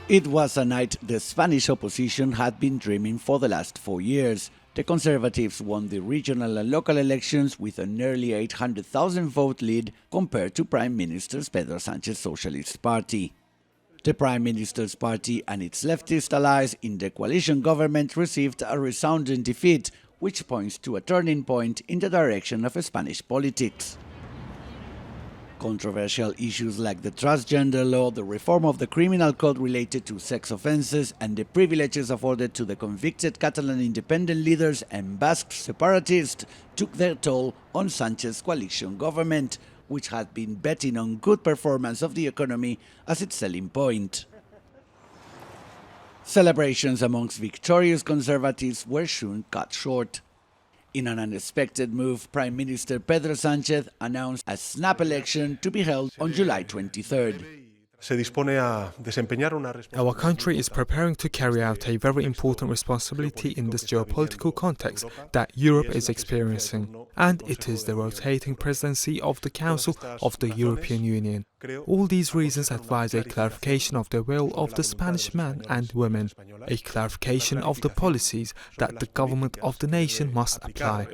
It was a night the Spanish opposition had been dreaming for the last 4 years. The Conservatives won the regional and local elections with a nearly 800,000 vote lead compared to Prime Minister Pedro Sanchez's Socialist Party. The Prime Minister's party and its leftist allies in the coalition government received a resounding defeat, which points to a turning point in the direction of Spanish politics. Controversial issues like the transgender law, the reform of the criminal code related to sex offences, and the privileges afforded to the convicted Catalan independent leaders and Basque separatists took their toll on Sanchez's coalition government, which had been betting on good performance of the economy as its selling point. Celebrations amongst victorious Conservatives were soon cut short. In an unexpected move, Prime Minister Pedro Sanchez announced a snap election to be held on July 23rd. Our country is preparing to carry out a very important responsibility in this geopolitical context that Europe is experiencing, and it is the rotating presidency of the Council of the European Union. All these reasons advise a clarification of the will of the Spanish men and women, a clarification of the policies that the government of the nation must apply.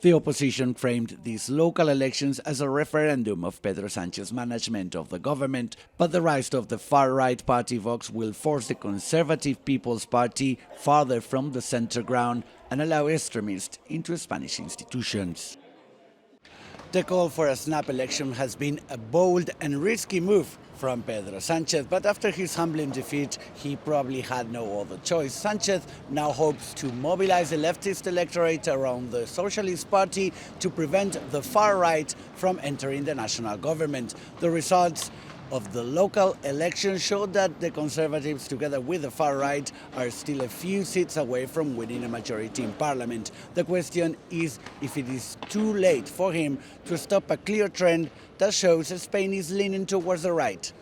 The opposition framed these local elections as a referendum of Pedro Sanchez's management of the government, but the rise of the far-right party Vox will force the Conservative People's Party farther from the center ground and allow extremists into Spanish institutions. The call for a snap election has been a bold and risky move from Pedro Sanchez, but after his humbling defeat, he probably had no other choice. Sanchez now hopes to mobilize the leftist electorate around the Socialist Party to prevent the far right from entering the national government. The results of the local election showed that the Conservatives, together with the far right, are still a few seats away from winning a majority in Parliament. The question is if it is too late for him to stop a clear trend that shows Spain is leaning towards the right.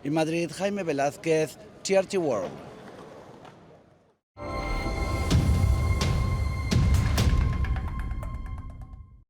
In Madrid, Jaime Velazquez, TRT World.